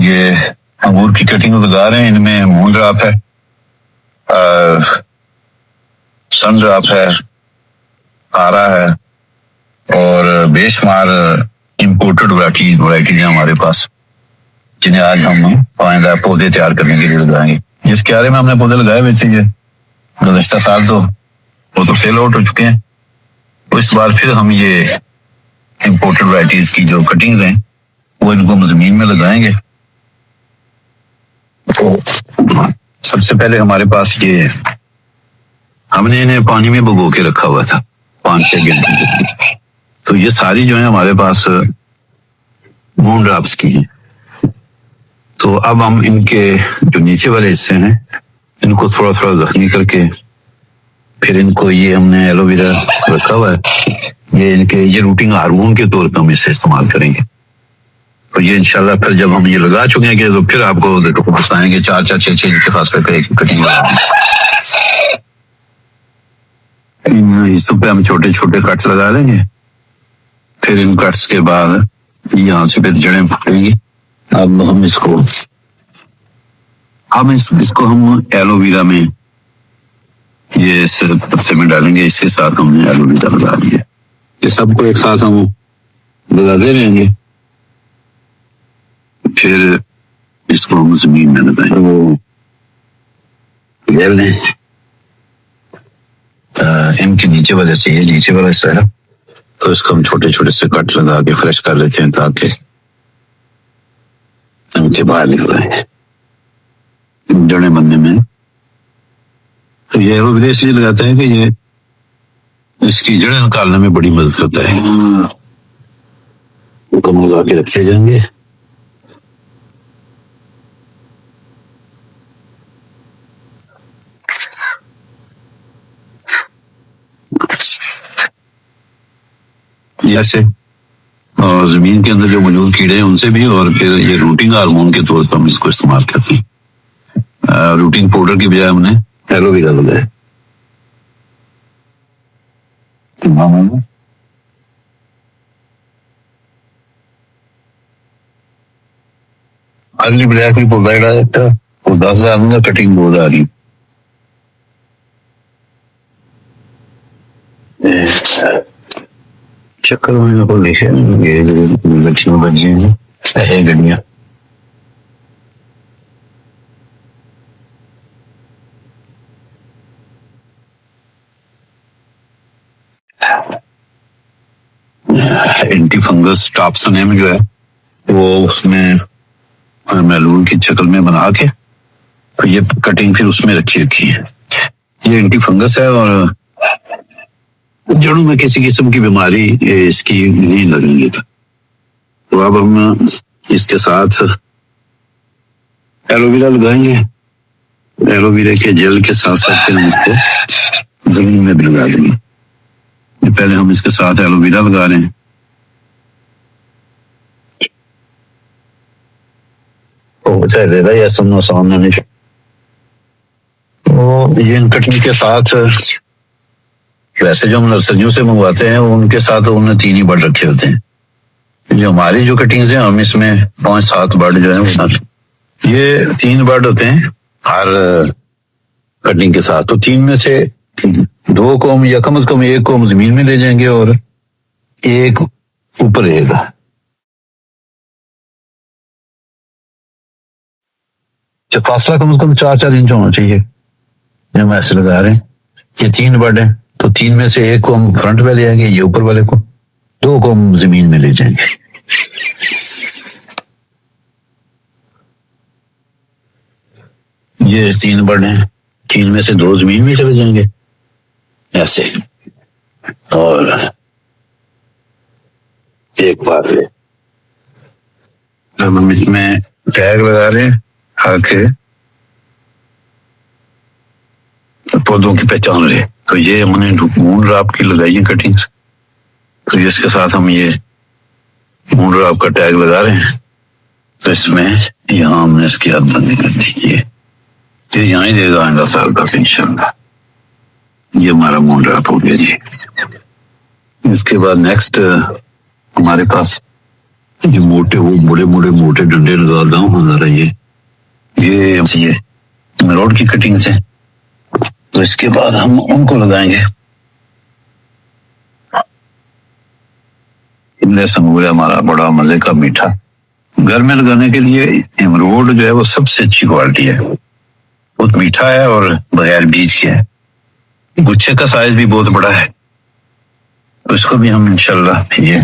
ये अंगूर की कटिंग लगा रहे हैं। इनमें मून ड्रॉप है, सन ड्रॉप है, आरा है और बेशुमार इंपोर्टेड वैरायटीज हैं हमारे पास, जिन्हें आज हम आइंदा पौधे तैयार करने के लिए लगाएंगे। जिस क्यारे में हमने पौधे लगाए हुए थे ये गुज़श्ता साल, तो वो तो सेल आउट हो चुके हैं। तो इस बार फिर हम ये इंपोर्टेड वैरायटीज की जो कटिंग हैं वो इनको हम जमीन में लगाएंगे। तो सबसे पहले हमारे पास ये हमने इन्हें पानी में भिगो के रखा हुआ था 5-6 घंटे। तो ये सारी जो है हमारे पास मून ड्रॉप्स की हैं। तो अब हम इनके जो नीचे वाले हिस्से हैं इनको थोड़ा थोड़ा जख्मी करके फिर इनको ये हमने एलोवेरा रखा हुआ है, ये रूटिंग हार्मोन के तौर पर हम इसे इस्तेमाल करेंगे। तो ये इंशाल्लाह फिर जब हम ये लगा चुके हैं तो फिर आपको बताएंगे 4-4-6-6 के फासले पे कटिंग इन हिस्सों पे हम छोटे छोटे कट्स लगा देंगे। फिर इन कट्स के बाद यहाँ से फिर जड़ें फूटेंगी। अब हम इसको हम एलोवेरा में ये इस पत्ते में डालेंगे। इसके साथ हमने एलोवेरा लगा दिया। ये सबको एक साथ हम लगाते रहेंगे। फिर इसको हम जमीन में लगाएंगे। वो इनके नीचे वाले से ये नीचे वाला हिस्सा है, तो इसको हम छोटे छोटे से कट लगा के फ्रेश कर लेते हैं ताकि इनके बाहर निकल आए जड़ें बनने में। तो ये एलोवेरा इसलिए लगाते हैं कि ये इसकी जड़ें निकालने में बड़ी मदद करता है। कम लगा के रखे जाएंगे। ऐसे और जमीन के अंदर जो मौजूद कीड़े हैं उनसे भी, और फिर ये रूटिंग हार्मोन के तौर पर हम इसको इस्तेमाल करते हैं। रूटिंग पाउडर की बजाय हमने एलोवेरा लगाया। अर्ली ब्लैक भी पौधा ਜਿਹੜਾ ਉਹ 10,000 ਦਾ कटिंग बहुत आ रही। चक्कर में को लिखे लक्ष्मी बजी है गड्डियां। एंटी फंगस टॉप्सनेम जो है वो उसमें मैलून की शक्ल में बना के तो ये कटिंग फिर उसमें रखी है। ये एंटी फंगस है और जड़ों में किसी किस्म की बीमारी इसकी नहीं लगेंगी। तो अब हम इसके साथ एलोवेरा लगाएंगे। एलोवेरा के जेल के साथ साथ फिर इसको जमीन में भी लगा देंगे। पहले हम इसके साथ एलोवेरा लगा रहे हैं। तो ये इन कटिंग के साथ वैसे जो हम नर्सरियों से मंगवाते हैं उनके साथ उन्होंने 3 ही बर्ड रखे होते हैं। जो हमारी जो कटिंग्स हैं हम इसमें 5-7 बर्ड जो है वो ये 3 बर्ड होते हैं हर कटिंग के साथ। तो 3 में से 2 को हम या कम से कम 1 को हम जमीन में ले जाएंगे और 1 ऊपर रहेगा। जो फासला कम से कम 4-4 इंच होना चाहिए। हम ऐसे लगा रहे हैं। ये 3 बर्ड है तो 3 में से 1 को हम फ्रंट में ले जाएंगे, ये ऊपर वाले को, 2 को हम जमीन में ले जाएंगे। ये 3 बर्ड हैं, 3 में से 2 जमीन में चले जाएंगे ऐसे, और 1 बार ले। अब हम इसमें टैग लगा रहे हैं ताकि पौधों की पहचान रहे। तो ये हमने मून ड्रॉप की लगाई है कटिंग्स। तो इसके साथ हम ये मून ड्रॉप का टैग लगा रहे हैं। तो इसमें यहाँ हमने इसकी हदबंदी कर दी। ये यहाँ ही देगा आइंदा साल तक इंशाल्लाह। ये हमारा मून ड्रॉप हो गया जी। इसके बाद नेक्स्ट हमारे पास ये मोटे वो बड़े बड़े मोटे डंडे लगा रहा हूँ जरा ये रोड की कटिंग से, तो इसके बाद हम उनको लगाएंगे। इमली संगूर हमारा बड़ा मजे का मीठा, घर में लगाने के लिए इमरोड जो है वो सबसे अच्छी क्वालिटी है, बहुत मीठा है और बगैर बीज के है। गुच्छे का साइज भी बहुत बड़ा है, तो इसको भी हम इंशाल्लाह ये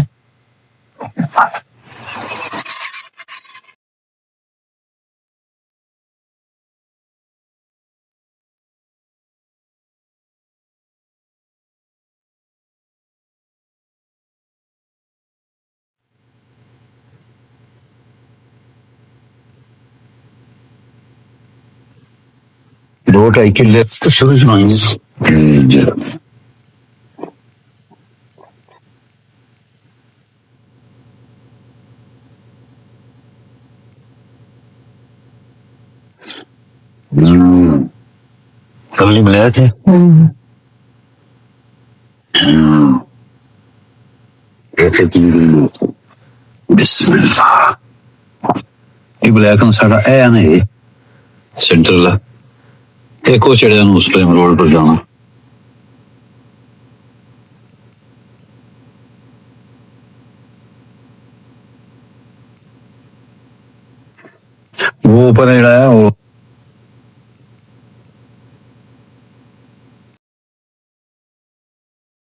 दो ढाई किले तो शुरू सुनाएंगे। कल नहीं मिलाया थे। बिस्मिल्लाह, ये ब्लैक साड़ा ऐ ना ये सेंटर ला एक को चढ़िया उस टाइम रोड पर जाना। वो ऊपर है वो